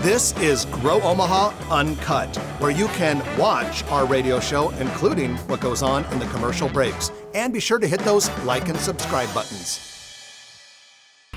This is Grow Omaha Uncut, where you can watch our radio show, including what goes on in the commercial breaks. And be sure to hit those like and subscribe buttons.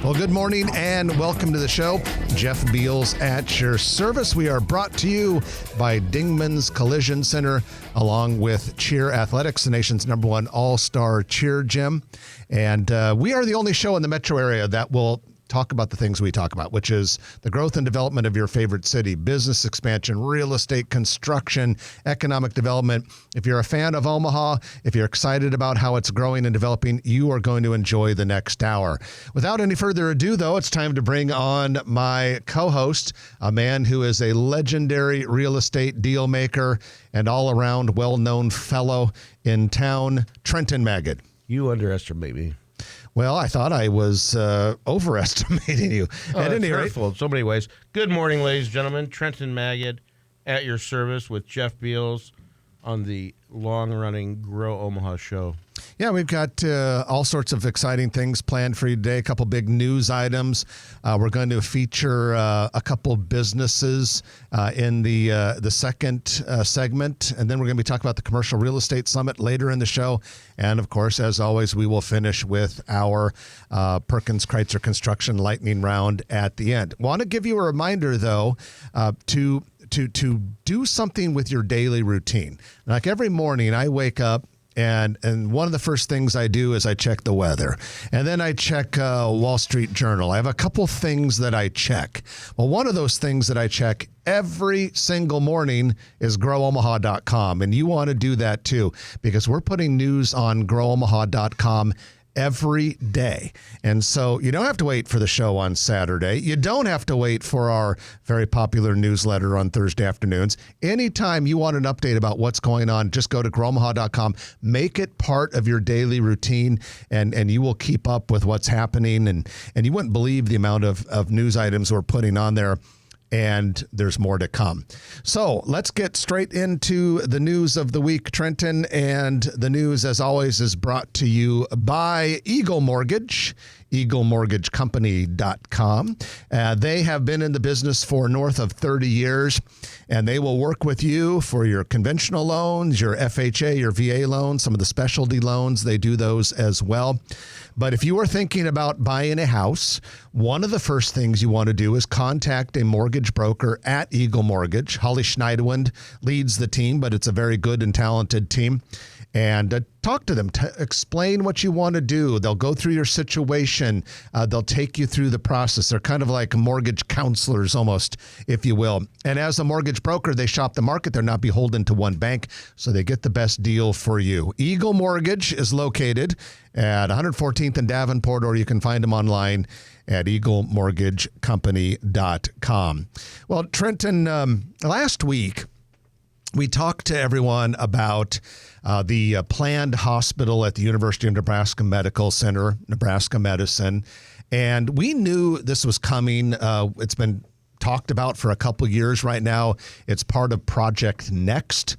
Well, good morning and welcome to the show. Jeff Beals at your service. We are brought to you by Dingman's Collision Center, along with Cheer Athletics, the nation's #1 all-star cheer gym. And we are the only show in the metro area that will talk about the things we talk about, which is the growth and development of your favorite city, business expansion, real estate, construction, economic development. If you're a fan of Omaha, if you're excited about how it's growing and developing, you are going to enjoy the next hour. Without any further ado, though, it's time to bring on my co-host, a man who is a legendary real estate deal maker and all-around well-known fellow in town, Trenton Magid. You underestimate me. Well, I thought I was overestimating you. At any rate, in so many ways. Good morning, ladies and gentlemen. Trenton Magid at your service with Jeff Beals on the long-running Grow Omaha show. Yeah, we've got all sorts of exciting things planned for you today. A couple big news items. We're going to feature a couple businesses in the second segment, and then we're going to be talking about the Commercial Real Estate Summit later in the show. And of course, as always, we will finish with our Perkins Kreitzer Construction Lightning Round at the end. Want to give you a reminder, though, to do something with your daily routine. Like every morning, I wake up. And one of the first things I do is I check the weather. And then I check Wall Street Journal. I have a couple things that I check. Well, one of those things that I check every single morning is growomaha.com. And you want to do that too, because we're putting news on growomaha.com every day. And so you don't have to wait for the show on Saturday. You don't have to wait for our very popular newsletter on Thursday afternoons. Anytime you want an update about what's going on, just go to growomaha.com. Make it part of your daily routine, and you will keep up with what's happening. And you wouldn't believe the amount of news items we're putting on there. And there's more to come. So let's get straight into the news of the week, Trenton. And the news, as always, is brought to you by Eagle Mortgage, eaglemortgagecompany.com. They have been in the business for north of 30 years, and they will work with you for your conventional loans, your FHA, your VA loans, some of the specialty loans. They do those as well. But if you are thinking about buying a house, one of the first things you want to do is contact a mortgage broker at Eagle Mortgage. Holly Schneiderwind leads the team, but it's a very good and talented team. And talk to them. Explain what you want to do. They'll go through your situation. They'll take you through the process. They're kind of like mortgage counselors almost, if you will. And as a mortgage broker, they shop the market. They're not beholden to one bank, so they get the best deal for you. Eagle Mortgage is located at 114th and Davenport, or you can find them online at eaglemortgagecompany.com. Well, Trenton, last week, we talked to everyone about the planned hospital at the University of Nebraska Medical Center, Nebraska Medicine. And we knew this was coming. It's been talked about for a couple years right now. It's part of Project Next,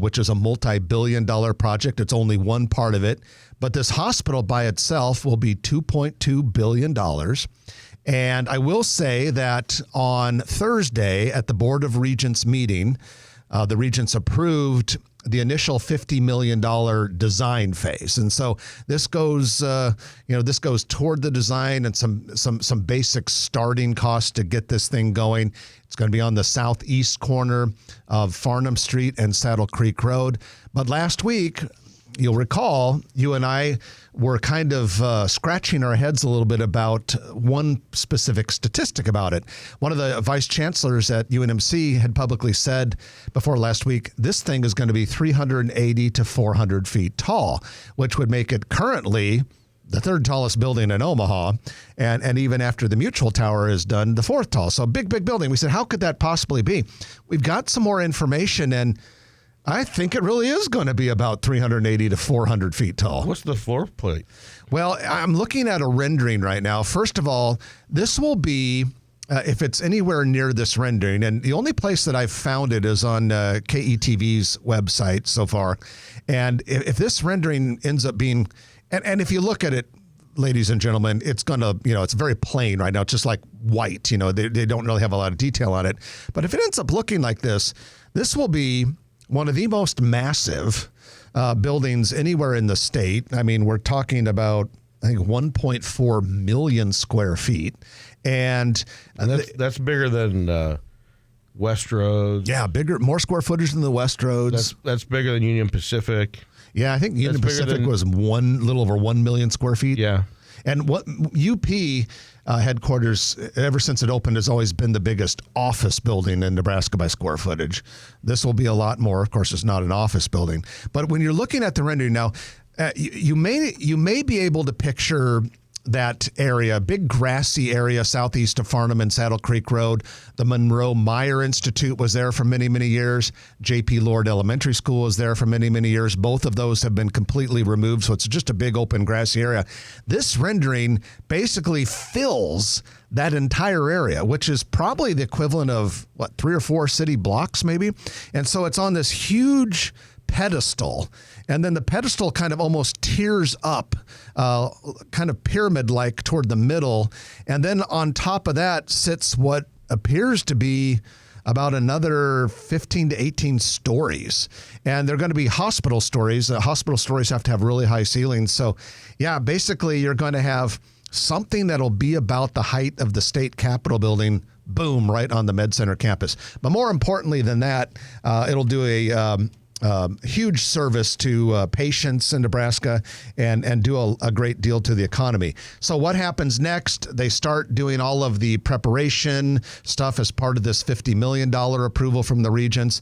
which is a multi-billion-dollar project. It's only one part of it. But this hospital by itself will be $2.2 billion. And I will say that on Thursday at the Board of Regents meeting, the Regents approved the initial $50 million design phase. And so this goes, this goes toward the design and some basic starting costs to get this thing going. It's going to be on the southeast corner of Farnham Street and Saddle Creek Road. But last week, you'll recall, you and I were kind of scratching our heads a little bit about one specific statistic about it. One of the vice chancellors at UNMC had publicly said before last week, this thing is going to be 380 to 400 feet tall, which would make it currently the third tallest building in Omaha, and even after the Mutual Tower is done, the fourth tallest. So a big building. We said, how could that possibly be? We've got some more information, and I think it really is going to be about 380 to 400 feet tall. What's the floor plate? Well, I'm looking at a rendering right now. First of all, this will be, if it's anywhere near this rendering, and the only place that I've found it is on KETV's website so far. And if this rendering ends up being, and if you look at it ladies and gentlemen, it's going to, it's very plain right now. It's just like white, they don't really have a lot of detail on it. But if it ends up looking like this will be one of the most massive buildings anywhere in the state. I mean, we're talking about, I think, 1.4 million square feet. And that's bigger than West Roads. Yeah, more square footage than the West Roads. That's bigger than Union Pacific. Yeah, I think Union Pacific was little over 1 million square feet. Yeah. And what UP headquarters, ever since it opened, has always been the biggest office building in Nebraska by square footage. This will be a lot more. Of course, it's not an office building. But when you're looking at the rendering now, you may be able to picture that area, big grassy area southeast of Farnham and Saddle Creek Road. The Monroe Meyer Institute was there for many, many years. J.P. Lord Elementary School was there for many, many years. Both of those have been completely removed, so it's just a big open grassy area. This rendering basically fills that entire area, which is probably the equivalent of, 3 or 4 city blocks maybe? And so it's on this huge pedestal, and then the pedestal kind of almost tears up, kind of pyramid-like toward the middle, and then on top of that sits what appears to be about another 15 to 18 stories, and they're going to be hospital stories. Hospital stories have to have really high ceilings, so yeah, basically you're going to have something that'll be about the height of the state capitol building, boom, right on the Med Center campus. But more importantly than that, it'll do a huge service to patients in Nebraska and do a great deal to the economy. So what happens next? They start doing all of the preparation stuff as part of this $50 million approval from the regents.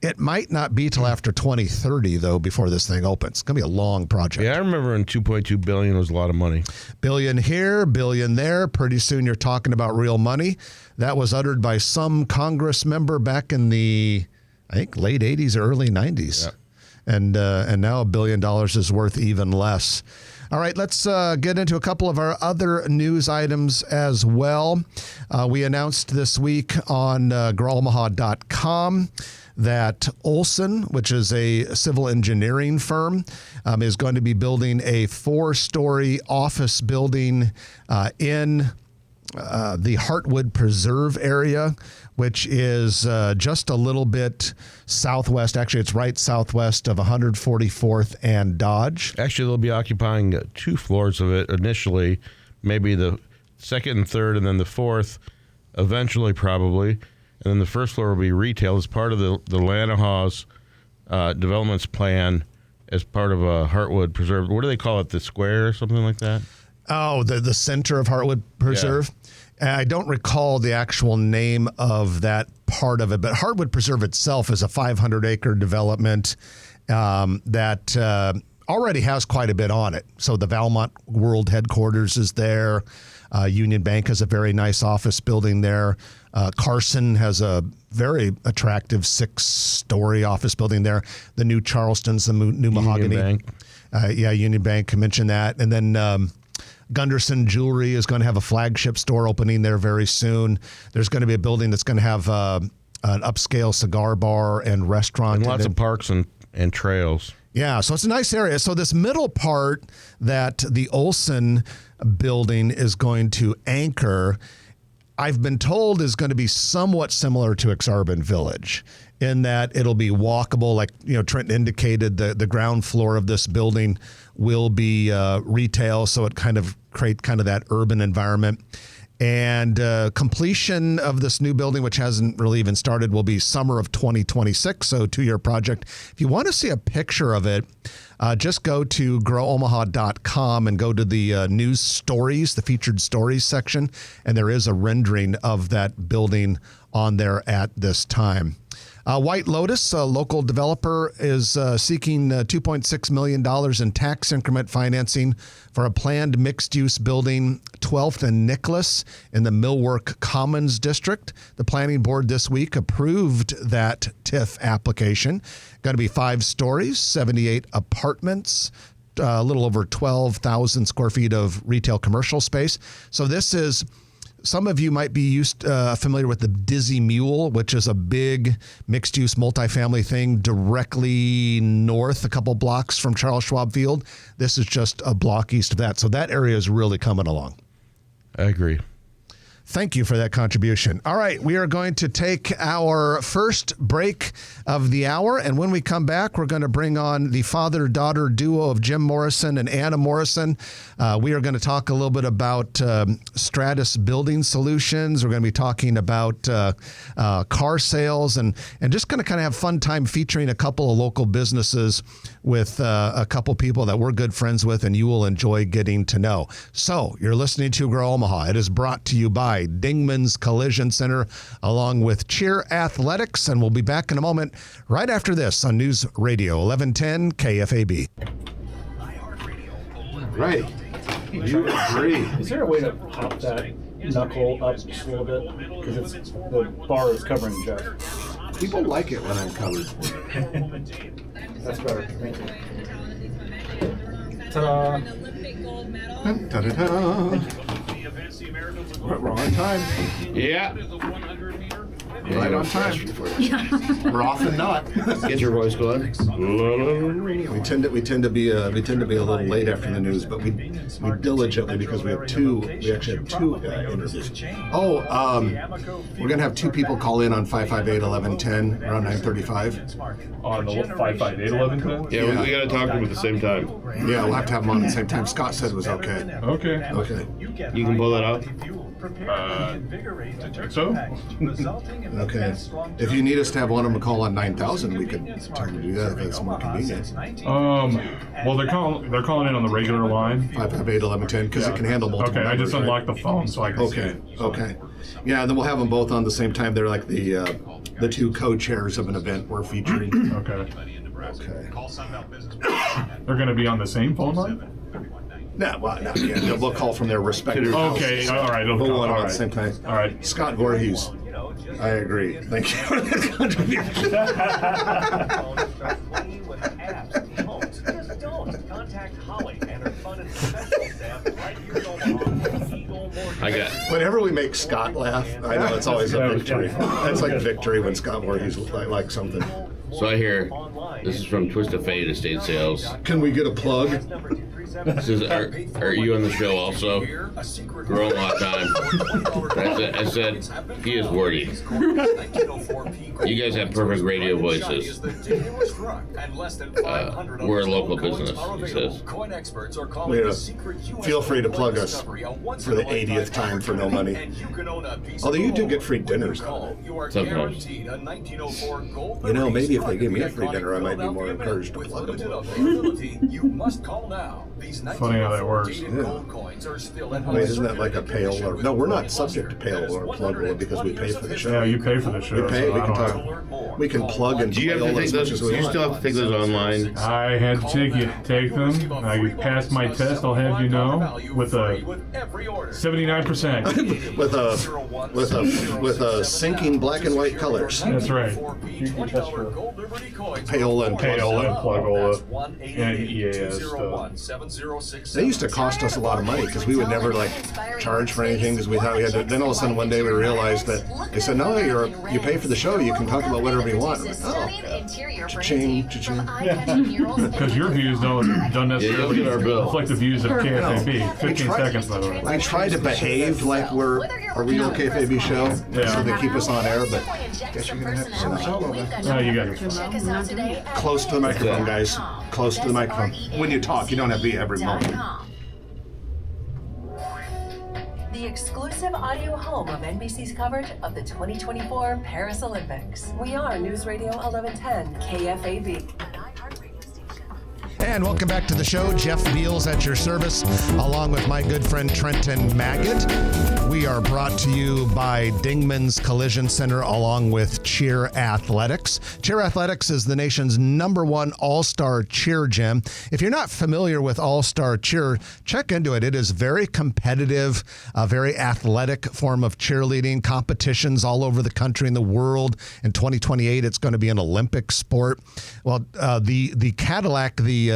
It might not be till after 2030, though, before this thing opens. It's going to be a long project. Yeah, I remember when $2.2 billion was a lot of money. Billion here, billion there. Pretty soon you're talking about real money. That was uttered by some Congress member back in the, I think, late 80s or early 90s. Yeah. And now $1 billion is worth even less. All right, let's get into a couple of our other news items as well. We announced this week on GrowOmaha.com that Olson, which is a civil engineering firm, is going to be building a 4-story office building in the Heartwood Preserve area, which is just a little bit southwest. Actually, it's right southwest of 144th and Dodge. Actually, they'll be occupying 2 floors of it initially, maybe the second and third, and then the fourth eventually probably. And then the first floor will be retail as part of the Lanahaws developments plan as part of a Heartwood Preserve. What do they call it? The square or something like that? Oh, the center of Heartwood Preserve? Yeah. I don't recall the actual name of that part of it, but Heartwood Preserve itself is a 500-acre development that already has quite a bit on it. So the Valmont World headquarters is there. Union Bank has a very nice office building there. Carson has a very attractive 6-story office building there. The new Charleston's the new Mahogany. Union Bank. Union Bank, mentioned that. And then Gunderson Jewelry is going to have a flagship store opening there very soon. There's going to be a building that's going to have an upscale cigar bar and restaurant. And lots of parks and trails. Yeah, so it's a nice area. So this middle part that the Olson building is going to anchor, I've been told is going to be somewhat similar to Exarban Village in that it'll be walkable. Like, Trent indicated, the ground floor of this building will be retail, so it kind of create kind of that urban environment. And completion of this new building, which hasn't really even started, will be summer of 2026, so 2-year project. If you want to see a picture of it, just go to GrowOmaha.com and go to the news stories, the featured stories section, and there is a rendering of that building on there at this time. White Lotus, a local developer, is seeking $2.6 million in tax increment financing for a planned mixed-use building, 12th and Nicholas in the Millwork Commons District. The planning board this week approved that TIF application. Going to be 5 stories, 78 apartments, a little over 12,000 square feet of retail commercial space. So this is Some of you might be familiar with the Dizzy Mule, which is a big mixed-use multifamily thing directly north, a couple blocks from Charles Schwab Field. This is just a block east of that. So that area is really coming along. I agree. Thank you for that contribution. All right, we are going to take our first break of the hour, and when we come back, we're going to bring on the father-daughter duo of Jim Morrison and Anna Morrison. We are going to talk a little bit about Stratus Building Solutions. We're going to be talking about car sales and just going to kind of have fun time featuring a couple of local businesses with a couple people that we're good friends with and you will enjoy getting to know. So you're listening to Grow Omaha. It is brought to you by Dingman's Collision Center along with Cheer Athletics, and we'll be back in a moment right after this on News Radio 1110 KFAB. Right. You agree. Is there a way to pop that knuckle up just a little bit? Because the bar is covering Jeff. People like it when I'm covered. That's better. Thank you. Ta-da. Ta-da-da. We're on time. Yeah. Right on time. We're often not. Get your voice going. We tend to be a little late after the news, but we diligently, because we actually have two interviews. We're gonna have two people call in on 558-1110 around 9:35. On the 558-1110? Yeah, we got to talk to them at the same time. Yeah, we'll have to have them on at the same time. Scott said it was okay. Okay. Okay. You can pull that off? So? Okay. If you need us to have one of them call on 9,000, we could try to do that if it's more convenient. Well, they're calling in on the regular line. 558-1110 because it can handle multiple Okay, I just numbers, unlocked the phone so I can see it. Okay. Yeah, and then we'll have them both on the same time. They're like the two co-chairs of an event we're featuring. Okay. Okay. They're going to be on the same phone line? No, we'll call from their respective Okay, houses. all right. We'll All one at the right. same time. All right. Scott Voorhees. I agree. Thank you for that contribution. I got. Whenever we make Scott laugh, I know it's always a victory. That's like victory when Scott Voorhees like something. So I hear this is from Twist of Fate Estate Sales. Can we get a plug? This is, are you on the show also? Grow a lot of time. I said, he is wordy. You guys have perfect radio voices. We're a local business, he says. Feel free to plug us for the 80th time for no money. Although you do get free dinners. Sometimes. You know, maybe if they give me a free dinner, I might be more encouraged to plug them. Funny how that works. Yeah. Wait, isn't that like a pale or... No, we're not subject to pale or plug because we pay for the show. Yeah, you pay for the show. We pay, so we I can don't talk. We can plug and Do you have to take those? Do you still have to take those online? I had to take them. I passed my test, I'll have you know, with a 79%. with a sinking black and white colors. That's right. Pale and Plugola, and EAS stuff. They used to cost us a lot of money because we would never charge for anything because we thought we had to. Then all of a sudden one day we realized that they said, no, you pay for the show, you can talk about whatever you want. Like, cha-ching, cha-ching. Because your views don't necessarily get our bill. reflect the views of KFAB. 15 seconds, by the way. I try to behave like we're a real KFAB show, so they keep us on air, but I guess you're going to have to send a solo back. No, you got it. Close to the microphone, guys. Close to the microphone. When you talk, you don't have to be every moment. The exclusive audio home of NBC's coverage of the 2024 Paris Olympics. We are News Radio 1110 KFAB. And welcome back to the show. Jeff Beals at your service, along with my good friend Trenton Maggot. We are brought to you by Dingman's Collision Center, along with Cheer Athletics. Cheer Athletics is the nation's #1 all-star cheer gym. If you're not familiar with all-star cheer, check into it. It is very competitive, a very athletic form of cheerleading. Competitions all over the country and the world. In 2028, it's going to be an Olympic sport. Well, the Cadillac, the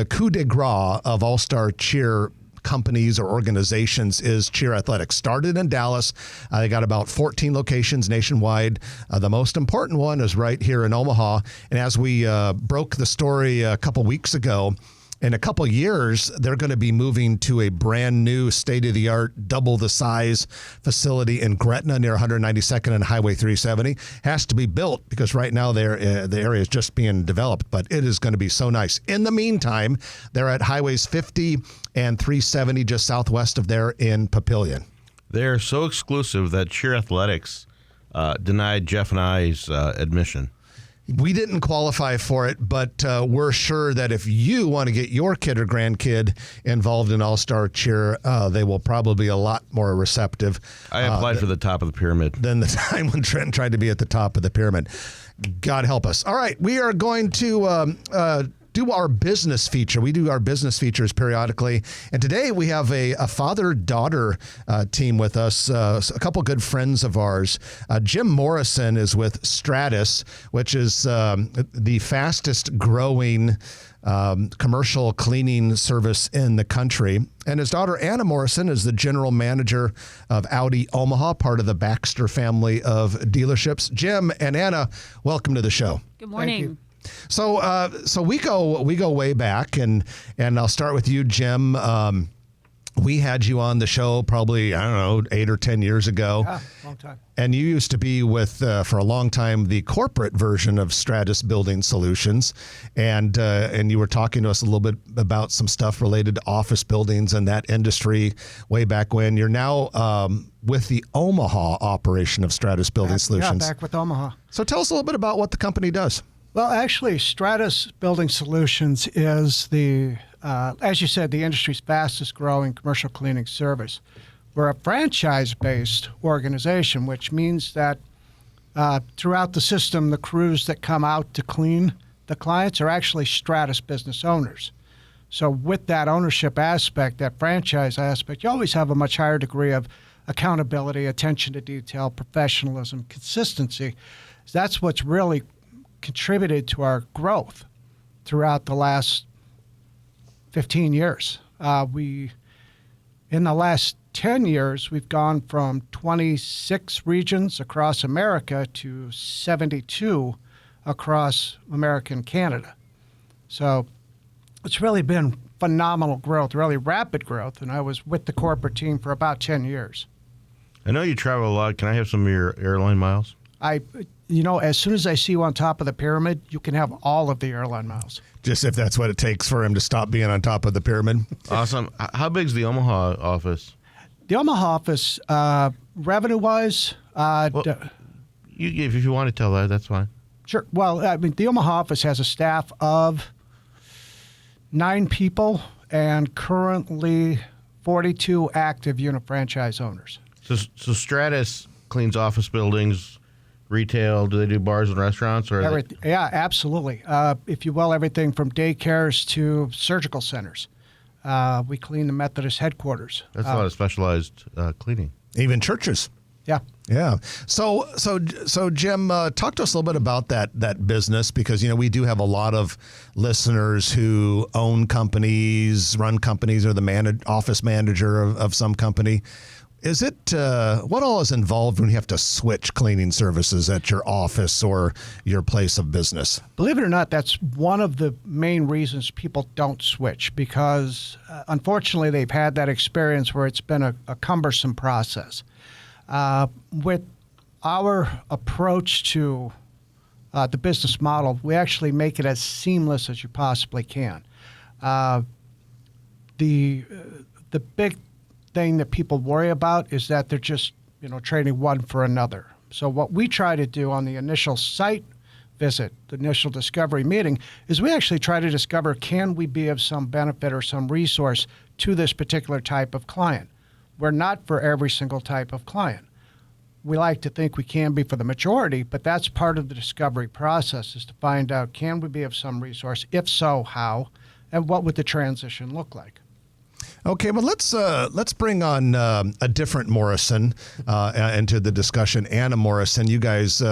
coup de grace of all-star cheer companies or organizations is Cheer Athletics. Started in Dallas. They got about 14 locations nationwide. The most important one is right here in Omaha. And as we broke the story a couple weeks ago, in a couple years, they're going to be moving to a brand new state-of-the-art, double the size facility in Gretna near 192nd and Highway 370. Has to be built because right now the area is just being developed, but it is going to be so nice. In the meantime, they're at Highways 50 and 370 just southwest of there in Papillion. They're so exclusive that Cheer Athletics denied Jeff and I's admission. We didn't qualify for it, but we're sure that if you want to get your kid or grandkid involved in All-Star Cheer, they will probably be a lot more receptive. I applied for the top of the pyramid. Than the time when Trent tried to be at the top of the pyramid. God help us. All right, we are going to do our business feature. We do our business features periodically. And today we have a father-daughter team with us, a couple good friends of ours. Jim Morrison is with Stratus, which is the fastest growing commercial cleaning service in the country. And his daughter, Anna Morrison, is the general manager of Audi Omaha, part of the Baxter family of dealerships. Jim and Anna, welcome to the show. Good morning. So we go way back, and I'll start with you, Jim. We had you on the show probably, 8 or 10 years ago. Yeah, long time. And you used to be with, for a long time, the corporate version of Stratus Building Solutions. And you were talking to us a little bit about some stuff related to office buildings and that industry way back when. You're now with the Omaha operation of Stratus Building Solutions. Yeah, back with Omaha. So tell us a little bit about what the company does. Well, actually, Stratus Building Solutions is as you said, the industry's fastest growing commercial cleaning service. We're a franchise-based organization, which means that throughout the system, the crews that come out to clean the clients are actually Stratus business owners. So with that ownership aspect, that franchise aspect, you always have a much higher degree of accountability, attention to detail, professionalism, consistency. So that's what's really contributed to our growth throughout the last 15 years. In the last 10 years, we've gone from 26 regions across America to 72 across America and Canada. So it's really been phenomenal growth, really rapid growth, and I was with the corporate team for about 10 years. I know you travel a lot. Can I have some of your airline miles? As soon as I see you on top of the pyramid, you can have all of the airline miles. Just if that's what it takes for him to stop being on top of the pyramid. Awesome. How big's the Omaha office? The Omaha office, revenue-wise... if you want to tell that, that's fine. Sure. Well, the Omaha office has a staff of 9 people and currently 42 active unit franchise owners. So Stratus cleans office buildings, retail. Do they do bars and restaurants? Yeah, absolutely. If you will, everything from daycares to surgical centers. We clean the Methodist headquarters. That's a lot of specialized cleaning. Even churches. Yeah. Yeah. So Jim, talk to us a little bit about that business, because, we do have a lot of listeners who own companies, run companies, or the office manager of some company. Is it, what all is involved when you have to switch cleaning services at your office or your place of business? Believe it or not, that's one of the main reasons people don't switch, because unfortunately they've had that experience where it's been a cumbersome process. With our approach to the business model, we actually make it as seamless as you possibly can. The big thing that people worry about is that they're just, trading one for another. So what we try to do on the initial site visit, the initial discovery meeting, is we actually try to discover, can we be of some benefit or some resource to this particular type of client? We're not for every single type of client. We like to think we can be for the majority, but that's part of the discovery process, is to find out, can we be of some resource? If so, how? And what would the transition look like? Okay, well, let's bring on a different Morrison into the discussion. Anna Morrison, you guys,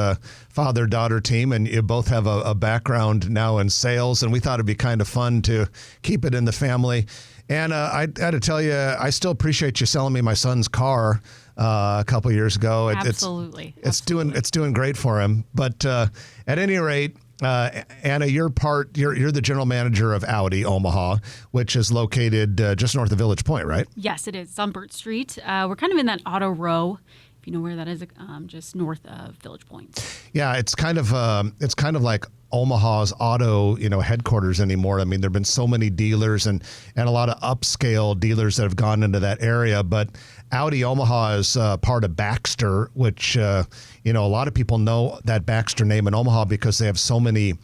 father-daughter team, and you both have a background now in sales, and we thought it'd be kind of fun to keep it in the family. And I had to tell you, I still appreciate you selling me my son's car a couple of years ago. Absolutely. It's doing great for him. But at any rate, Anna, you're the general manager of Audi Omaha, which is located just north of Village Point, right? Yes, it is. It's on Burt Street. We're kind of in that auto row, if you know where that is, just north of Village Point. Yeah, it's kind of like Omaha's auto, headquarters anymore. I mean, there've been so many dealers and a lot of upscale dealers that have gone into that area. But Audi Omaha is part of Baxter, which a lot of people know that Baxter name in Omaha because they have so many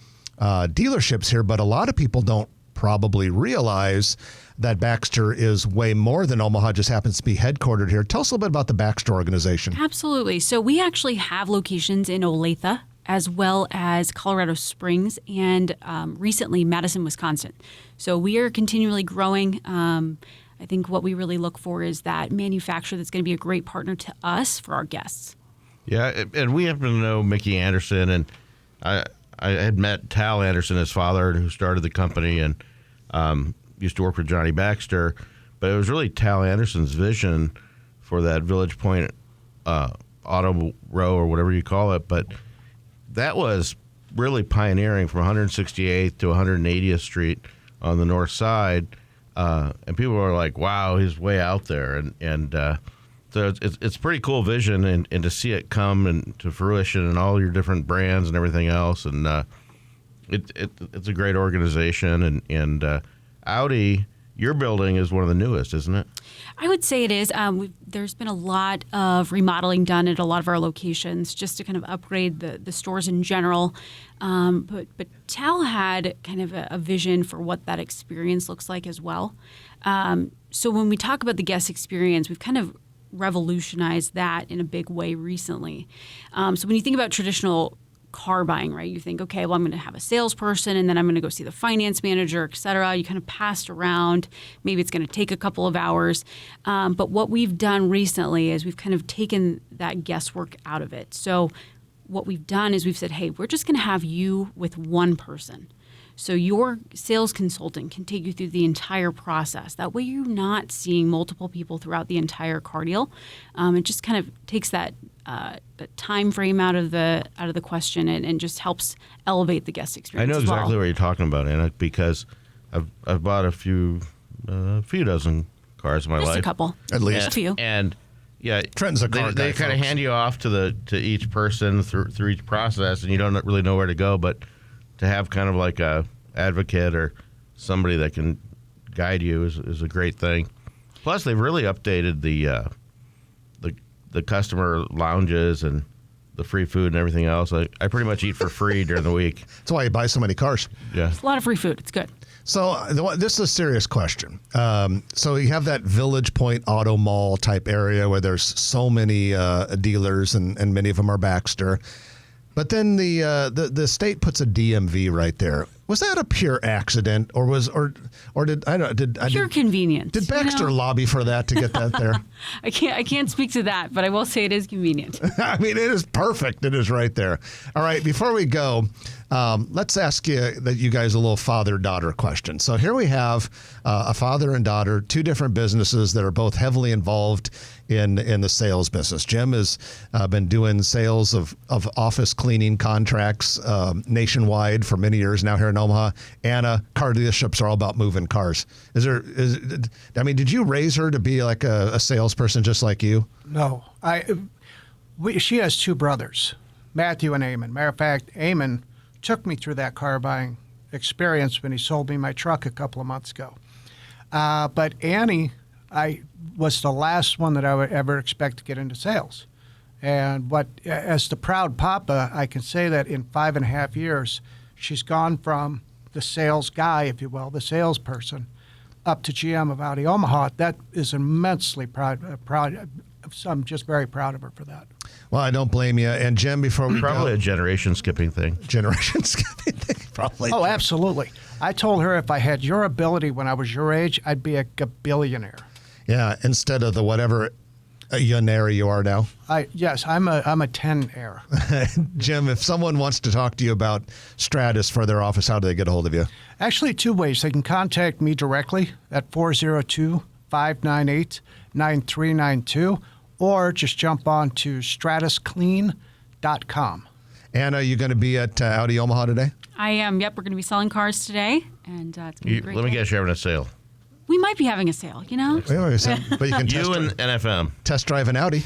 dealerships here. But a lot of people don't probably realize that Baxter is way more than Omaha, just happens to be headquartered here. Tell us a little bit about the Baxter organization. Absolutely. So we actually have locations in Olathe, as well as Colorado Springs, and recently Madison, Wisconsin. So we are continually growing. I think what we really look for is that manufacturer that's going to be a great partner to us for our guests. Yeah, and we happen to know Mickey Anderson, and I had met Tal Anderson, his father, who started the company, and used to work for Johnny Baxter. But it was really Tal Anderson's vision for that Village Point auto row, or whatever you call it. But that was really pioneering from 168th to 180th Street on the north side. And people were like, wow, he's way out there. And so it's a pretty cool vision, and to see it come and to fruition and all your different brands and everything else. And it's a great organization. And Audi, your building is one of the newest, isn't it? I would say it is. There's been a lot of remodeling done at a lot of our locations just to kind of upgrade the stores in general. But Tal had kind of a vision for what that experience looks like as well. So when we talk about the guest experience, we've kind of revolutionized that in a big way recently. So when you think about traditional car buying, right? You think, okay, well, I'm going to have a salesperson and then I'm going to go see the finance manager, et cetera. You kind of passed around. Maybe it's going to take a couple of hours. But what we've done recently is we've kind of taken that guesswork out of it. So what we've done is we've said, hey, we're just going to have you with one person. So your sales consultant can take you through the entire process. That way you're not seeing multiple people throughout the entire car deal. It just kind of takes that time frame out of the question and just helps elevate the guest experience. I know exactly what you're talking about, Anna, because I've bought a few dozen cars in my life. Just a couple, at least a few. And yeah, Trenton's a car guy, they kind of hand you off to each person through each process, and you don't really know where to go. But to have kind of like a advocate or somebody that can guide you is a great thing. Plus, they've really updated the customer lounges and the free food and everything else. I pretty much eat for free during the week. That's why you buy so many cars. Yeah, It's a lot of free food. It's good. So this is a serious question. So you have that Village Point Auto Mall type area where there's so many dealers and many of them are Baxter. But then the state puts a DMV right there. Was that a pure accident, or did Pure convenience. Did Baxter lobby for that to get that there? I can't speak to that, but I will say it is convenient. I mean, it is perfect. It is right there. All right, before we go, let's ask you guys a little father-daughter question. So here we have a father and daughter, two different businesses that are both heavily involved in the sales business. Jim has been doing sales of office cleaning contracts nationwide for many years now here in Omaha. Anna, car dealerships are all about moving cars. Did you raise her to be like a salesperson just like you? No. She has two brothers, Matthew and Eamon. Matter of fact, Eamon took me through that car buying experience when he sold me my truck a couple of months ago. But Annie, I was the last one that I would ever expect to get into sales. And as the proud papa, I can say that in 5.5 years, she's gone from the sales guy, if you will, the salesperson, up to GM of Audi Omaha. That is immensely proud. I'm just very proud of her for that. Well, I don't blame you. And Jim, before we probably go, a generation skipping thing. Generation skipping thing, probably. Oh, absolutely. I told her if I had your ability when I was your age, I'd be a billionaire. Yeah, instead of the whatever You an area you are now? Yes, I'm a 10 air. Jim, if someone wants to talk to you about Stratus for their office, how do they get a hold of you? Actually, 2 ways. They can contact me directly at 402-598-9392, or just jump on to stratusclean.com. Anna, you going to be at Audi Omaha today? I am. Yep, we're going to be selling cars today, and it's going to be a great Let me day. guess, you're having a sale. We might be having a sale, you know? But you can You and NFM. test drive an Audi.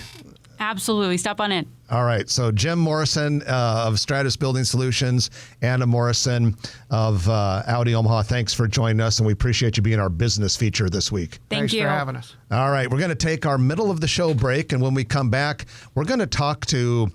Absolutely. Stop on in. All right. So Jim Morrison of Stratus Building Solutions, Anna Morrison of Audi Omaha, thanks for joining us, and we appreciate you being our business feature this week. Thanks for having us. All right. We're going to take our middle of the show break, and when we come back, we're going to talk to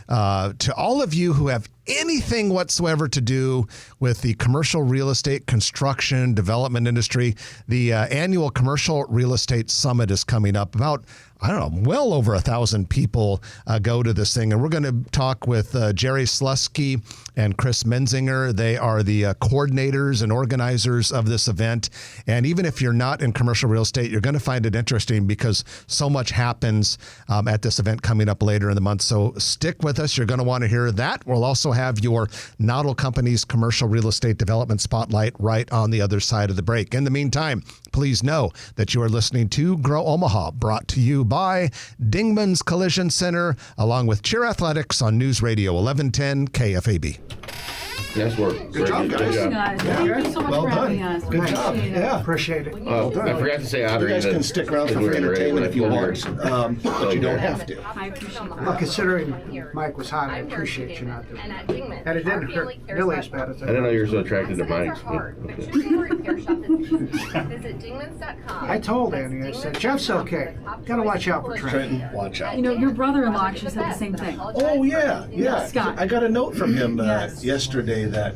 all of you who have anything whatsoever to do with the commercial real estate construction development industry. The annual Commercial Real Estate Summit is coming up. About, I don't know, well over 1,000 people go to this thing. And we're going to talk with Jerry Slusky and Chris Mensinger. They are the coordinators and organizers of this event. And even if you're not in commercial real estate, you're going to find it interesting because so much happens at this event coming up later in the month. So stick with us. You're going to want to hear that. We'll also have your Noddle Company's Commercial Real Estate Development Spotlight right on the other side of the break. In the meantime, please know that you are listening to Grow Omaha, brought to you by Dingman's Collision Center, along with Cheer Athletics on News Radio 1110 KFAB. Nice work. Good job, guys. Thank you so much Well for done. having us. Good job. Yeah. Appreciate it. I forgot to say Audi. You guys can stick around for free entertainment if you want, but you don't have to. I appreciate it. Well, considering Mike was hot, I appreciate you not doing it. And it didn't hurt nearly as bad as I didn't know you were so attracted to mics. I told Annie, I said, Jeff's okay. Gotta watch out for Trent. Trenton, watch out. You know, your brother-in-law actually said the same thing. Oh yeah. Scott. I got a note from him Yes. yesterday that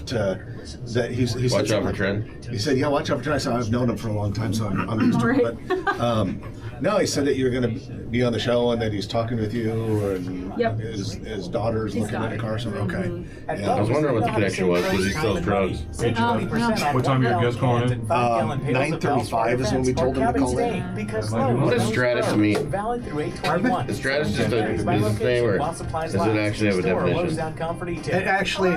he said Watch out for something. Trent. He said, "Yeah, watch out for Trent." I said, "I've known him for a long time, so I'm used to it." Right. But no, he said that you're going to be on the show and that he's talking with you, and Yep. his daughter's looking at the car. So okay. I was wondering what the connection was because he sells drugs. What time are your guests calling in? 9:35 is when we told him to call in. What does Stratus mean? Is Stratus just a business name, or does it actually have a definition? It actually,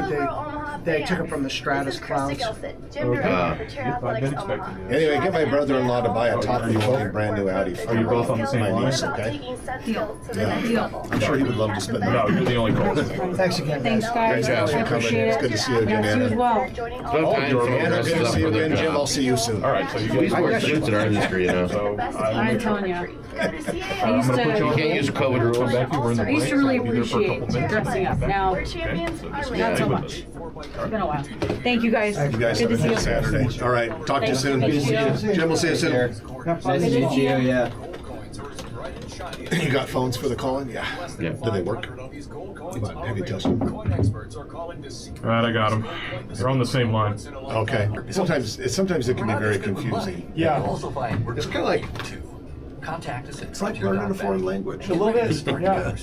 they took it from the Stratus clouds. I've been expecting you. Anyway, get my brother-in-law to buy a top-quality brand new Audi. Are you both on the same my line? niece, okay? Deal. Yeah. I'm sure he would love to spend No, you're the only caller. Thanks again, guys. Thanks, guys. Thanks for coming. It's good to see you again, Yes, you as Anna. well. Sometimes Anna, someone good dresses to up see you for their again, Jim. I'll job. see you soon. All right, so you We guys wear suits in our industry, you know. So I'm telling you. I used I'm gonna put you to. You can't use COVID rules. back. You were in the I used to really break, so I'll be there for a couple appreciate minutes. dressing up. Now, Okay, so just not so stay with much. us. It's been a while. Thank you guys. You guys Good have to a good see you. Saturday. All right. Talk to you soon. Thank you. Jim, we'll see you soon. Nice to meet you, yeah. You got phones for the calling? Yeah. Yeah. Do they work? Have you tested them? All right, I got them. They're on the same line. Okay. Sometimes it can be very confusing. Yeah. It's kind of like it's like learning a foreign language. A little bit, yeah.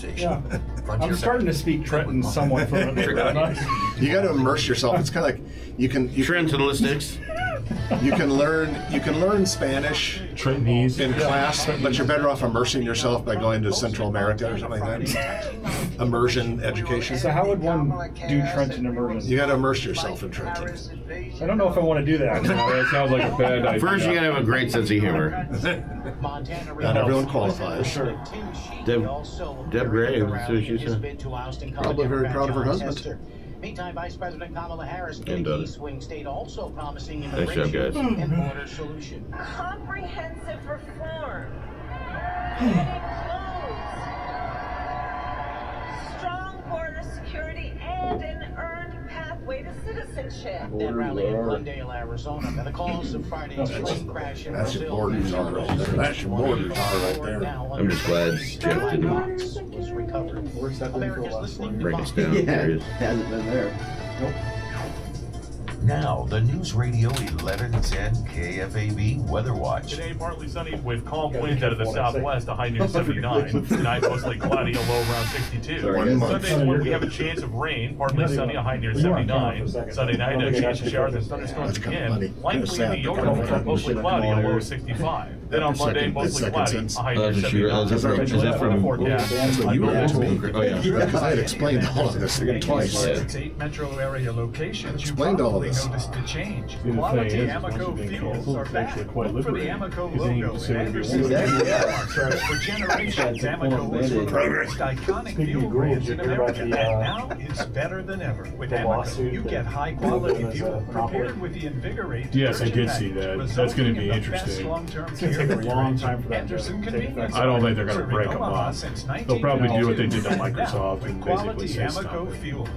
I'm starting to speak Trenton somewhat fluently. You got to immerse yourself. It's kind of like you can Trentalistics. you can learn Spanish Trentonese. in class, but you're better off immersing yourself by going to Central America or something like that. Immersion education. So how would one do Trenton immersion? You got to immerse yourself in Trenton. I don't know if I want to do that. That sounds like a bad idea. First, you gotta have a great sense of humor. Not everyone qualifies. Sure. Deb Gray, that's what she said. Probably very proud of her husband. Meantime, Vice President Kamala Harris And in done the it. swing state also promising Nice job, guys. immigration and border solution. Comprehensive reform. Strong border security and an earned pathway to citizenship. That rally in Glendale, Arizona, and the cause of Friday's plane crash in That's your Brazil. borders are right there. That's your borders are right there. I'm just glad Jeff didn't Was recovered. America's listening to bring us Fox. down. There he is. Hasn't been there. Now, the News Radio 1110 KFAB Weather Watch. Today, partly sunny with calm winds out of the southwest, a high near 79. Tonight, mostly cloudy, a low around 62. Sunday is when we have a chance of rain, partly sunny, a high near 79. Sunday night, a chance of showers and thunderstorms again. Likely in the overnight, mostly cloudy, a low of 65. Then on Monday, mostly cloudy, a high near 79. Is that from That's what you were asking me. Oh, yeah. Because I had explained all of this twice. It's 8 metro area locations. Explained all this. Noticed the change. The Quality thing is, Amoco once you get fuels canceled, are it's back. actually quite Look for the liberating. Amoco Because then you logo can see what and you're Anderson's doing. For generations, Amoco was one of the most iconic fuel brands in America, and now it's better than ever. With Amoco, you get high quality fuel prepared with the Invigorate. Yes, I did see that. That's going to be interesting. It's going to take a long time for that to take effect. I don't think they're going to break them up. They'll probably do what they did to Microsoft and basically say stop it.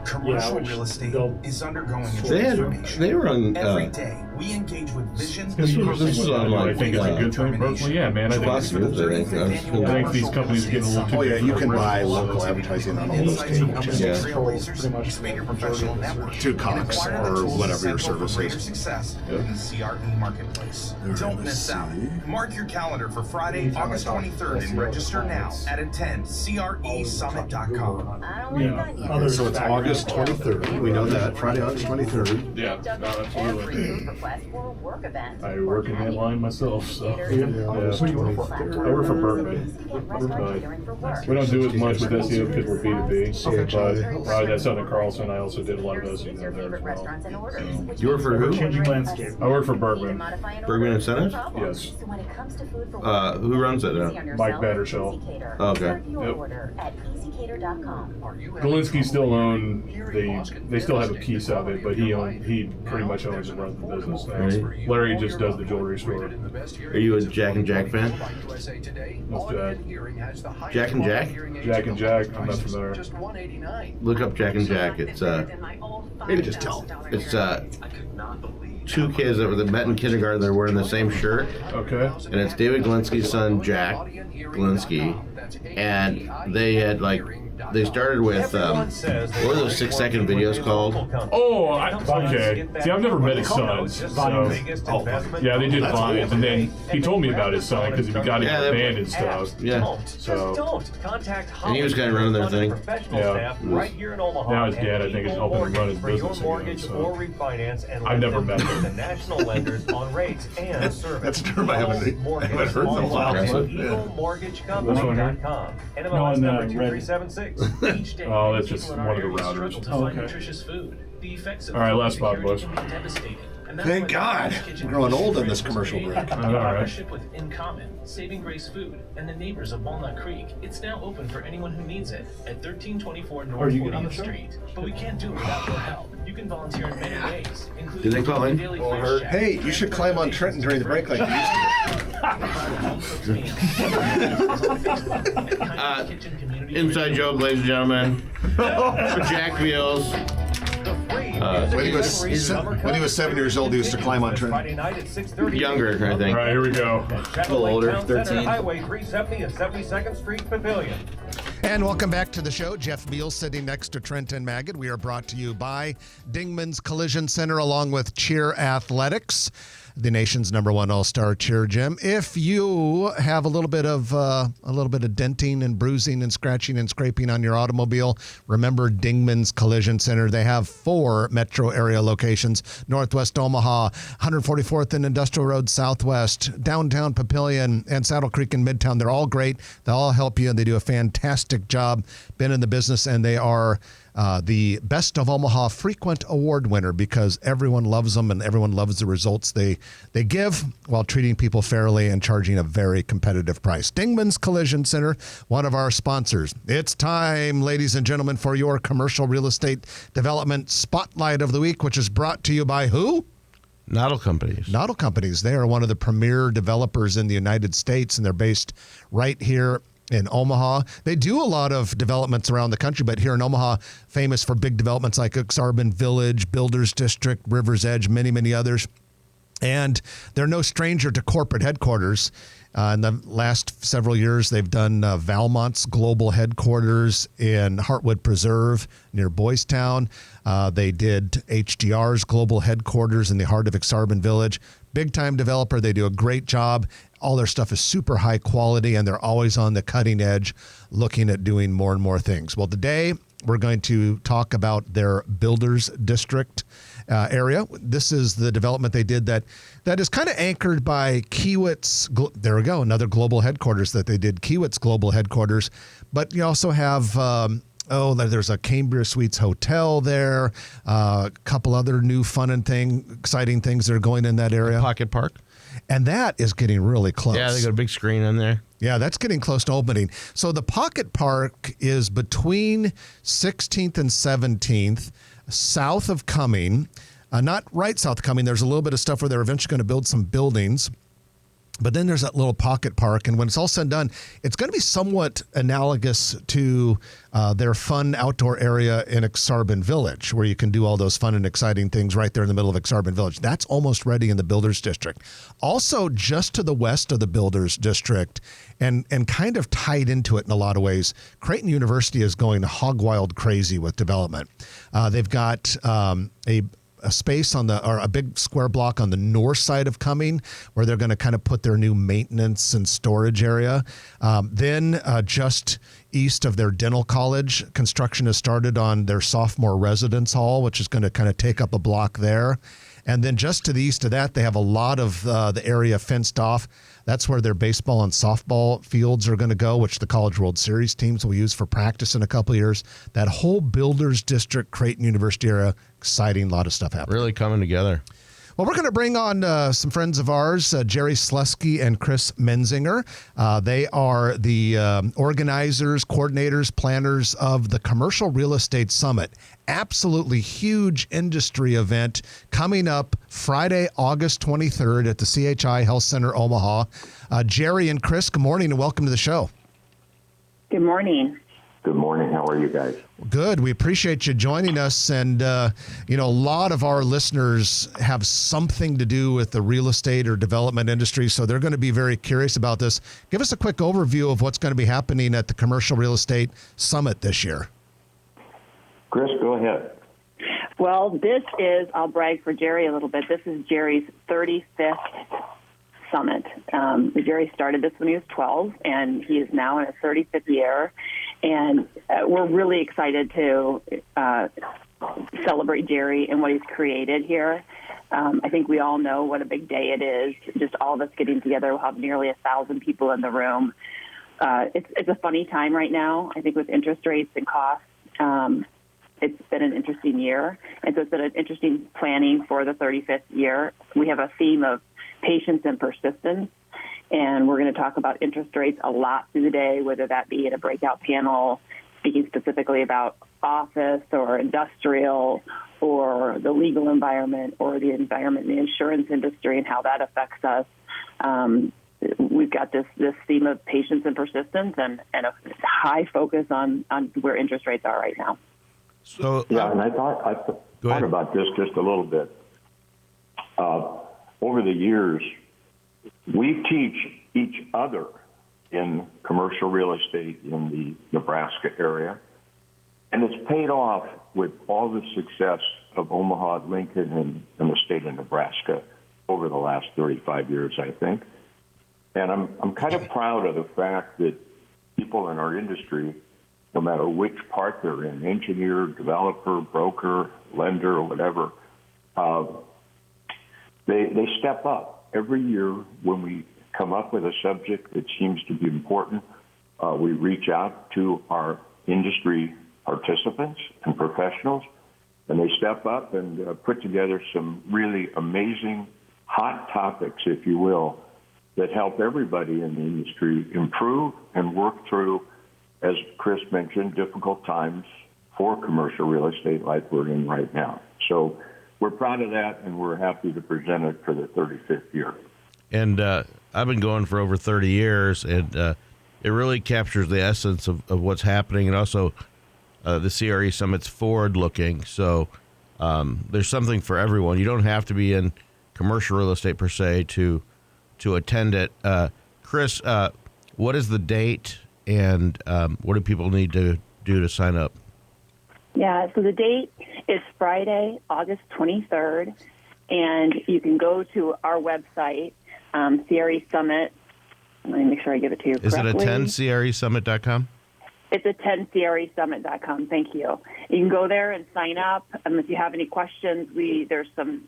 Commercial real estate is undergoing a They transformation. were on. Every day, we engage with vision. This is on Do I like. think it's a good thing personally? Yeah, man. I think it's Fox News, I think. I think these companies are getting a little too Oh yeah, big you for can their buy purses. local advertising on all those Insights cable from channels. trailblazers, expand your professional network, To and Cox acquire the or tools whatever your essential for service greater is. success in the CRE marketplace. Don't miss out. Mark your calendar for Friday, August 23rd, and register now at attendcresummit.com. So it's August 23rd. We know that. Friday, August 23rd. Yeah, no, absolutely. I work in that line myself, so. Yeah. I work for Bergman. But we don't do as much with SEO because we're B2B. But right at Southern Carlson, I also did a lot of SEO there as well. So. You work for who? Changing landscape. I work for Bergman. Bergman and Centers? Yes. Who runs it now? Mike Battershell. Oh, okay. Galinsky still own they still have a piece of it, but he pretty much owns and runs the business now. Right. Larry just does the jewelry store. Are you a Jack and Jack fan? What's that? Jack and Jack? Jack and Jack, I'm not familiar. Look up Jack and Jack. It's Maybe just tell. it's two kids that were met in kindergarten. They're wearing the same shirt, Okay. and it's David Galinsky's son Jack Galinsky, and they had they started with what were those 6-second videos called? Oh, okay. See, I've never met his sons. So, yeah, they did Vines, and then he told me about his son because he got into the band and stuff. Yeah. So, And he was kind of running their thing. yeah. Now his dad, I think, is helping him run his business again. So. I've never met him. The national lenders on rates and service. That's a term I haven't heard in a while. EagleMortgageCompany.com. NMLS number 2376. Each day, Oh, that's just one of the routers. oh, okay. Nutritious food. The effects of All right, last food spot, boys. security can be devastating. And that's Thank why God. Neighbors Kitchen We're growing Grace old on Food this is commercial today. break. In All right. partnership with In Common, Saving Grace Food, and the neighbors of Walnut Creek, it's now open for anyone who needs it at 1324 North you getting on the 40th show? Street. But we can't do it without your help. You can volunteer in many ways, including Did they call in? daily Or, fish check. hey, you should climb on Trenton during the break like you used Inside joke, ladies and gentlemen. For Jack Beals. When he was 7 years old, he used to climb on Trenton. Younger, I think. All right, here we go. A little older, 13. Highway 370 and 72nd Street Pavilion. And welcome back to the show. Jeff Beals sitting next to Trenton Magid. We are brought to you by Dingman's Collision Center along with Cheer Athletics, the nation's #1 all-star cheer gym. If you have a little bit of denting and bruising and scratching and scraping on your automobile, remember Dingman's Collision Center. They have 4 metro area locations: Northwest Omaha, 144th and Industrial Road Southwest, downtown Papillion, and Saddle Creek in Midtown. They're all great. They all help you, and they do a fantastic job. Been in the business, and they are the Best of Omaha Frequent Award winner because everyone loves them and everyone loves the results they give while treating people fairly and charging a very competitive price. Dingman's Collision Center, one of our sponsors. It's time, ladies and gentlemen, for your commercial real estate development spotlight of the week, which is brought to you by who? Noddle Companies. Noddle Companies. They are one of the premier developers in the United States, and they're based right here in Omaha. They do a lot of developments around the country, but here in Omaha, famous for big developments like Exarban Village, Builders District, River's Edge, many, many others. And they're no stranger to corporate headquarters. In the last several years, they've done Valmont's global headquarters in Heartwood Preserve near Boys Town. They did HDR's global headquarters in the heart of Exarban Village. Big-time developer. They do a great job. All their stuff is super high quality, and they're always on the cutting edge looking at doing more and more things. Well, today we're going to talk about their Builders District area. This is the development they did that is kind of anchored by Kiewit's. There we go, another global headquarters that they did, Kiewit's global headquarters. But you also have, there's a Cambria Suites hotel there, a couple other new fun and exciting things that are going in that area. Pocket Park. And that is getting really close. Yeah, they got a big screen in there. Yeah, that's getting close to opening. So the Pocket Park is between 16th and 17th, south of Cumming. Not right south of Cumming. There's a little bit of stuff where they're eventually going to build some buildings. But then there's that little Pocket Park, and when it's all said and done, it's going to be somewhat analogous to their fun outdoor area in Exarban Village, where you can do all those fun and exciting things right there in the middle of Exarban Village. That's almost ready in the Builders District. Also, just to the west of the Builders District, and kind of tied into it in a lot of ways, Creighton University is going hog wild crazy with development. They've got a space or a big square block on the north side of Cumming where they're going to kind of put their new maintenance and storage area. Then just east of their dental college, construction has started on their sophomore residence hall, which is going to kind of take up a block there. And then just to the east of that, they have a lot of the area fenced off. That's where their baseball and softball fields are going to go, which the College World Series teams will use for practice in a couple of years. That whole Builders District, Creighton University area, exciting, lot of stuff happening. Really coming together. Well, we're going to bring on some friends of ours, Jerry Slusky and Chris Mensinger. They are the organizers, coordinators, planners of the Commercial Real Estate Summit. Absolutely huge industry event coming up Friday, August 23rd at the CHI Health Center, Omaha. Jerry and Chris, good morning and welcome to the show. Good morning. Good morning. How are you guys? Good. We appreciate you joining us. And, a lot of our listeners have something to do with the real estate or development industry, so they're going to be very curious about this. Give us a quick overview of what's going to be happening at the Commercial Real Estate Summit this year. Chris, go ahead. Well, this is, I'll brag for Jerry a little bit, this is Jerry's 35th summit. Jerry started this when he was 12, and he is now in his 35th year. And we're really excited to celebrate Jerry and what he's created here. I think we all know what a big day it is. Just all of us getting together. We'll have nearly 1,000 people in the room. It's a funny time right now. I think with interest rates and costs, it's been an interesting year. And so it's been an interesting planning for the 35th year. We have a theme of patience and persistence. And we're going to talk about interest rates a lot through the day, whether that be in a breakout panel, speaking specifically about office or industrial or the legal environment or the environment in the insurance industry and how that affects us. We've got this theme of patience and persistence and a high focus on where interest rates are right now. So yeah, and I thought about this just a little bit. Over the years, we teach each other in commercial real estate in the Nebraska area, and it's paid off with all the success of Omaha, Lincoln, and the state of Nebraska over the last 35 years, I think. And I'm kind of proud of the fact that people in our industry, no matter which part they're in, engineer, developer, broker, lender, or whatever, they step up. Every year when we come up with a subject that seems to be important, we reach out to our industry participants and professionals, and they step up and put together some really amazing hot topics, if you will, that help everybody in the industry improve and work through, as Chris mentioned, difficult times for commercial real estate like we're in right now. So we're proud of that, and we're happy to present it for the 35th year. And I've been going for over 30 years, and it really captures the essence of what's happening. And also, the CRE Summit's forward-looking, so there's something for everyone. You don't have to be in commercial real estate, per se, to attend it. Chris, what is the date, and what do people need to do to sign up? Yeah, so the date is Friday, August 23rd, and you can go to our website, CRE Summit. Let me make sure I give it to you correctly. Is it a 10cresummit.com? It's a 10cresummit.com. Thank you. You can go there and sign up. If you have any questions, there's some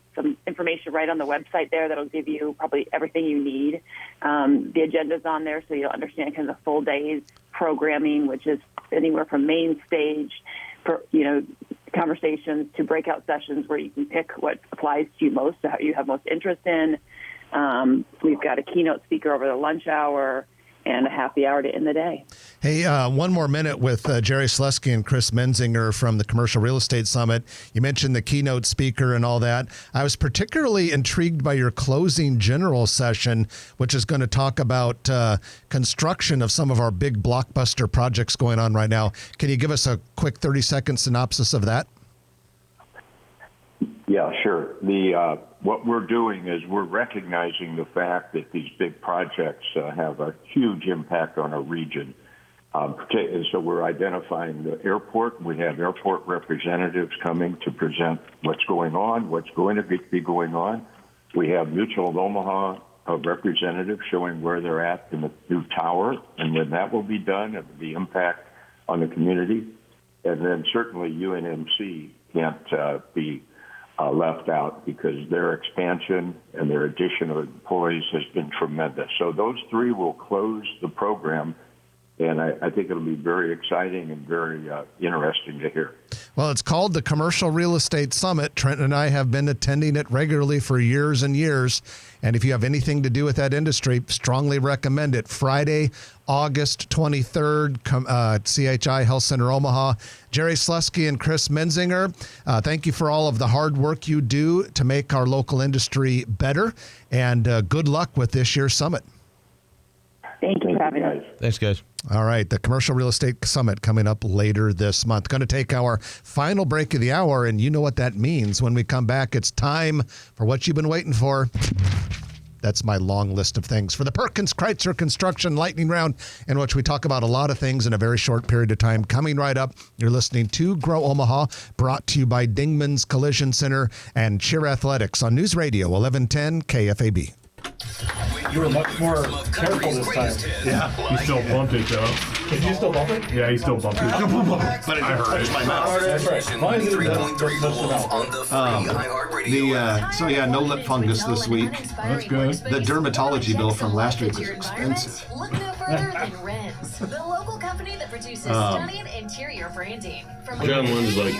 information right on the website there that'll give you probably everything you need. The agenda's on there, so you'll understand kind of the full day's programming, which is anywhere from main stage, conversations to breakout sessions where you can pick what applies to you most, to how you have most interest in. We've got a keynote speaker over the lunch hour and a happy hour to end the day. Hey, one more minute with Jerry Slusky and Chris Mensinger from the Commercial Real Estate Summit. You mentioned the keynote speaker and all that. I was particularly intrigued by your closing general session, which is going to talk about construction of some of our big blockbuster projects going on right now. Can you give us a quick 30-second synopsis of that? Yeah, sure. What we're doing is we're recognizing the fact that these big projects have a huge impact on our region. And so we're identifying the airport. We have airport representatives coming to present what's going on, what's going to be going on. We have Mutual of Omaha representatives showing where they're at in the new tower, and when that will be done, and the impact on the community. And then certainly UNMC can't be left out because their expansion and their addition of employees has been tremendous. So those three will close the program, and I think it'll be very exciting and very interesting to hear. Well, it's called the Commercial Real Estate Summit. Trent and I have been attending it regularly for years and years. And if you have anything to do with that industry, strongly recommend it. Friday, August 23rd, CHI Health Center, Omaha. Jerry Slusky and Chris Mensinger, thank you for all of the hard work you do to make our local industry better. And good luck with this year's summit. Thank you for having us. Thanks, guys. All right, the Commercial Real Estate Summit coming up later this month. Going to take our final break of the hour, and you know what that means. When we come back, it's time for what you've been waiting for. That's my long list of things for the Perkins Kreitzer Construction Lightning Round, in which we talk about a lot of things in a very short period of time. Coming right up, you're listening to Grow Omaha, brought to you by Dingman's Collision Center and Cheer Athletics on News Radio 1110 KFAB. You were much more careful this time. Yeah. He still bumped it, though. Did you still bump it? Yeah, he still bumped it. But I heard it. My mouth. That's right. Mine didn't no lip fungus this week. That's good. The dermatology bill from last week was expensive. Look no further than Renz, the local company that produces stunning interior branding. John Lynn's like,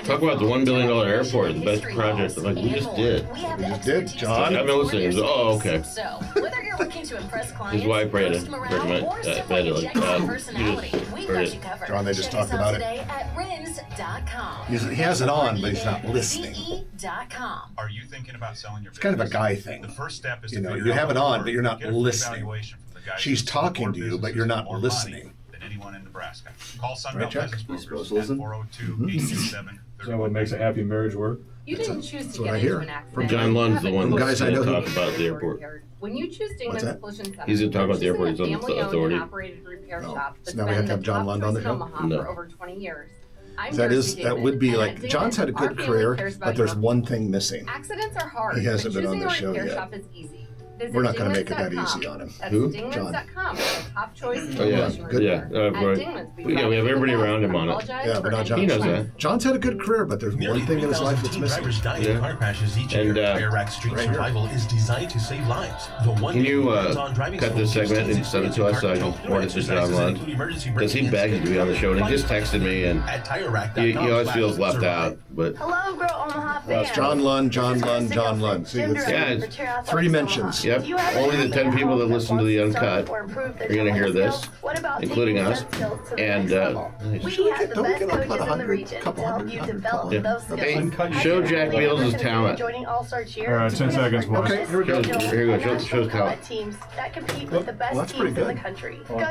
talk about the $1 billion airport, the best project. I'm like, we just did. We just did, John. I've been listening. Oh, okay. So, whether you're looking to impress clients, His wife read it. boost morale, or simply check out personality, we've got you covered. John, they just Check us talked out about it. today at Renz.com. He has it on, but he's not listening. CE.com. Are you thinking about selling your It's kind of a guy thing. The first step is You know, to you have it on, but you're not get a listening. evaluation from the guys She's who talking more to you, but businesses you're not more listening. money than anyone in Nebraska. Call Right, Sunbelt Chuck? Business Supposed Brokers to at listen? 402-827. Is that what makes a happy marriage work? You didn't choose to what get I into hear. an accident. From John Lund's the one From guys I know to who- talk about the airport. When you choose What's Dingman's that? Collision Center, He's gonna talk about the you're airport. He's on choosing a the family-owned authority. and operated repair Oh. shop So that's now we been have to the have John top Lund choice on the in show? Omaha No. for over 20 years. I'm That Darcy would be Dingman, like, and at John's had a Dingman, good our family career, cares about but there's your one thing missing. Accidents are hard. He hasn't but been on choosing the a show repair yet. shop is easy. Visit We're not going to make it that Dingmans.com. easy on him. That's Who? Dingmans.com, the top choice in Oh, yeah. collision Good. Yeah. repair. At Right. Dingmans, Yeah, we have everybody around him on it. apologize Yeah, for but not any John. He knows issues. that. John's had a good career, but there's Nearly one thing in his life that's 3,015 missing. drivers die Yeah. in car crashes each And, year. Air Rack Street right here. Survival is designed to save lives. The one Can you hands-on driving cut this school gives segment and teens send it to us so I can forward it to John Lund? Because he begged to be on the show, and he just texted me, and at TireRack.com. he always feels left out. But Hello, Grow Omaha Well, it's John Lund, John Lund, John Lund. See, it's yeah, three mentions. yep, only the 10 people that listen to the Uncut are going to hear this, including us. And We have the best coaches in the region to help you develop those skills. hey, show Jack Beals' talent. Joining All-Star Cheer. All right, 10 seconds, boys. Okay, here we go. Here we go. Show his talent. Teams that compete with the best that's teams pretty in the good. country. Go to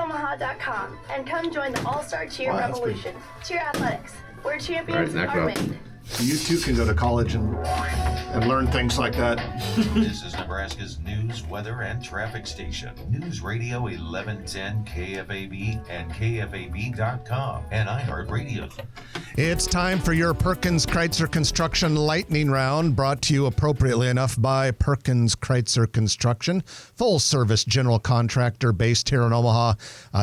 caomaha.com and come join the All-Star Cheer Wow, that's revolution. Cheer athletics, where All right, champions knock it are off. made. So you too can go to college and learn things like that. This is Nebraska's news, weather, and traffic station. News Radio 1110 KFAB and KFAB.com and iHeartRadio. It's time for your Perkins Kreitzer Construction Lightning Round, brought to you appropriately enough by Perkins Kreitzer Construction, full-service general contractor based here in Omaha,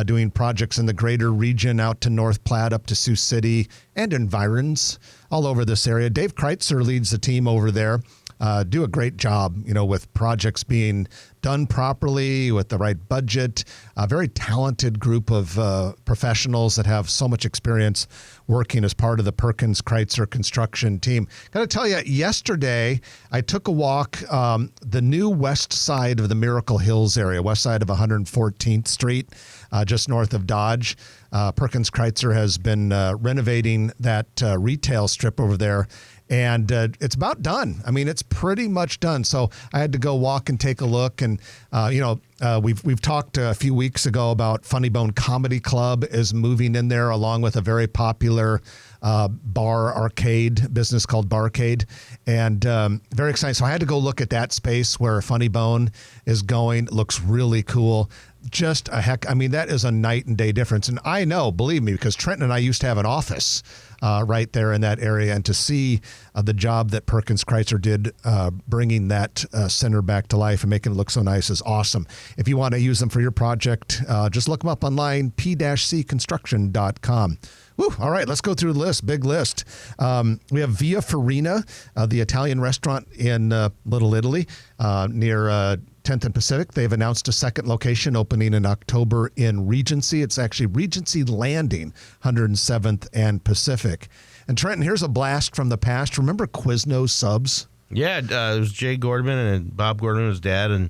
doing projects in the greater region out to North Platte, up to Sioux City, and environs all over this area. Dave Kreitzer leads the team over there. Do a great job, with projects being done properly with the right budget. A very talented group of professionals that have so much experience working as part of the Perkins Kreitzer construction team. Got to tell you, yesterday I took a walk the new west side of the Miracle Hills area, west side of 114th Street, just north of Dodge. Perkins Kreitzer has been renovating that retail strip over there. And it's about done. I mean, it's pretty much done. So I had to go walk and take a look. And, we've talked a few weeks ago about Funny Bone Comedy Club is moving in there along with a very popular bar arcade business called Barcade. And very exciting. So I had to go look at that space where Funny Bone is going. It looks really cool. Just a heck. I mean, that is a night and day difference. And I know, believe me, because Trenton and I used to have an office right there in that area. And to see the job that Perkins Kreitzer did bringing that center back to life and making it look so nice is awesome. If you want to use them for your project, just look them up online, p-cconstruction.com. Woo, all right, let's go through the list. Big list. We have Via Farina, the Italian restaurant in Little Italy near 10th and Pacific. They've announced a second location opening in October in Regency. It's actually Regency Landing, 107th and Pacific. And Trenton, here's a blast from the past. Remember Quiznos Subs? Yeah, it was Jay Gordman and Bob Gordman, his dad, and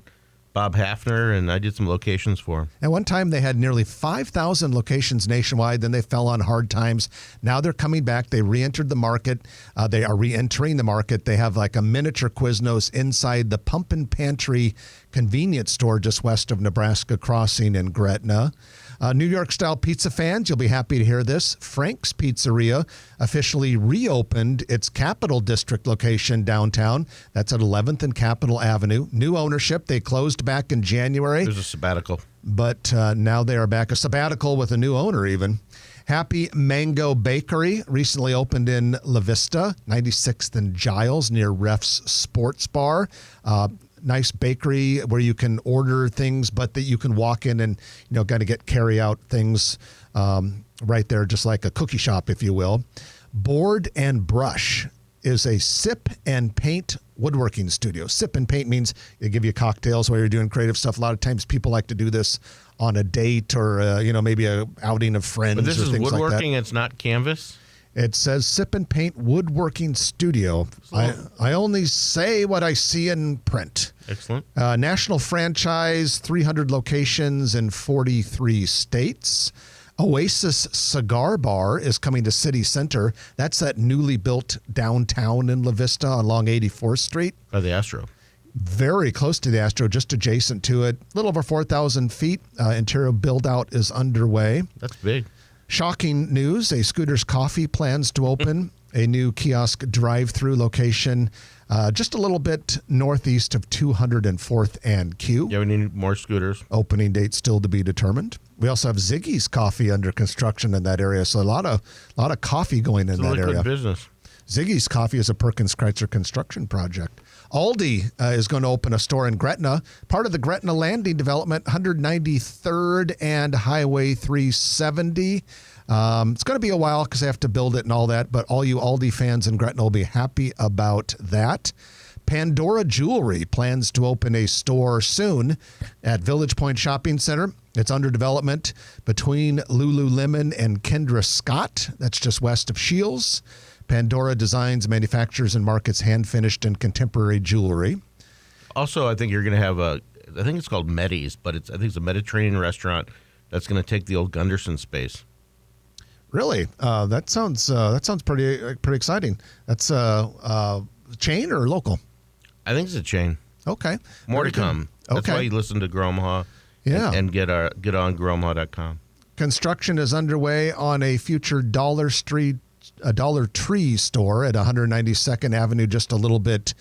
Bob Hafner, and I did some locations for him. At one time, they had nearly 5,000 locations nationwide. Then they fell on hard times. Now they're coming back. They re-entered the market. They are re-entering the market. They have like a miniature Quiznos inside the Pump and Pantry convenience store just west of Nebraska Crossing in Gretna. New York-style pizza fans, you'll be happy to hear this. Frank's Pizzeria officially reopened its Capitol District location downtown. That's at 11th and Capitol Avenue. New ownership. They closed back in January. There's a sabbatical. But now they are back. A sabbatical with a new owner even. Happy Mango Bakery recently opened in La Vista, 96th and Giles near Ref's Sports Bar. Nice bakery where you can order things, but that you can walk in and, kind of get carry out things right there, just like a cookie shop, if you will. Board and Brush is a sip and paint woodworking studio. Sip and paint means they give you cocktails while you're doing creative stuff. A lot of times people like to do this on a date or, maybe a outing of friends. But this or is things woodworking, like that. It's not canvas? It says Sip and Paint Woodworking Studio. I only say what I see in print. Excellent. National franchise, 300 locations in 43 states. Oasis Cigar Bar is coming to City Center. That's that newly built downtown in La Vista along 84th Street. By the Astro. Very close to the Astro, just adjacent to it. A little over 4,000 feet. Interior build-out is underway. That's big. Shocking news, a Scooter's Coffee plans to open a new kiosk drive-through location just a little bit northeast of 204th and Q. Yeah, we need more scooters. Opening date still to be determined. We also have Ziggy's Coffee under construction in that area, so a lot of coffee going in that area. Business. Ziggy's Coffee is a Perkins Kreitzer construction project. Aldi is going to open a store in Gretna, part of the Gretna Landing development, 193rd and Highway 370. It's going to be a while because they have to build it and all that, but all you Aldi fans in Gretna will be happy about that. Pandora Jewelry plans to open a store soon at Village Point Shopping Center. It's under development between Lululemon and Kendra Scott. That's just west of Shields. Pandora designs, manufactures, and markets hand-finished and contemporary jewelry. Also, I think you're going to have I think it's called Medi's, but I think it's a Mediterranean restaurant that's going to take the old Gunderson space. Really? That sounds pretty exciting. That's a chain or local? I think it's a chain. Okay. More to come. That's why you listen to Grow Omaha. Yeah. And get on GrowOmaha.com. Construction is underway on a future Dollar Tree Dollar Tree store at 192nd Avenue, just a little bit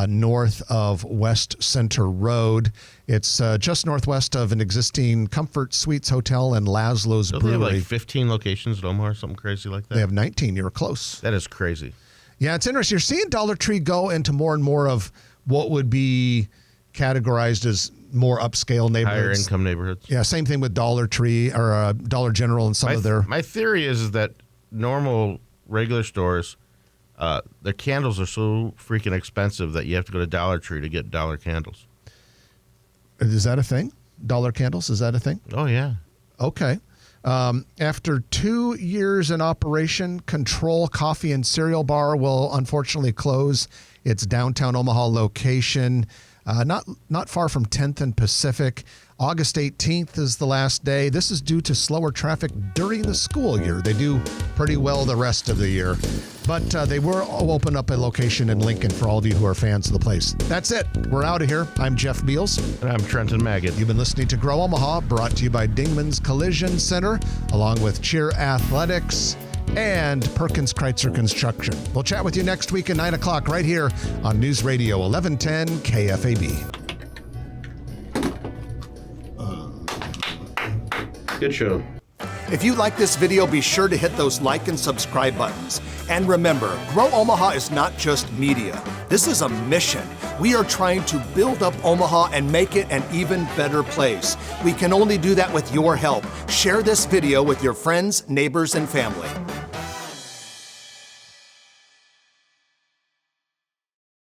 north of West Center Road. It's just northwest of an existing Comfort Suites Hotel and Laszlo's Don't Brewery. they have like 15 locations at Omaha or something crazy like that? They have 19. You were close. That is crazy. Yeah, it's interesting. You're seeing Dollar Tree go into more and more of what would be categorized as more upscale neighborhoods. Higher income neighborhoods. Yeah, same thing with Dollar Tree or Dollar General and some of their... My theory is that normal, regular stores, their candles are so freaking expensive that you have to go to Dollar Tree to get dollar candles. Is that a thing? Dollar candles? Is that a thing? Oh, yeah. Okay. After 2 years in operation, Control Coffee and Cereal Bar will unfortunately close its downtown Omaha location, not far from 10th and Pacific. August 18th is the last day. This is due to slower traffic during the school year. They do pretty well the rest of the year. But they will open up a location in Lincoln for all of you who are fans of the place. That's it. We're out of here. I'm Jeff Beals. And I'm Trenton Maggot. You've been listening to Grow Omaha, brought to you by Dingman's Collision Center, along with Cheer Athletics and Perkins Kreitzer Construction. We'll chat with you next week at 9 o'clock right here on News Radio 1110 KFAB. Good show. If you like this video, be sure to hit those like and subscribe buttons. And remember, Grow Omaha is not just media. This is a mission. We are trying to build up Omaha and make it an even better place. We can only do that with your help. Share this video with your friends, neighbors, and family.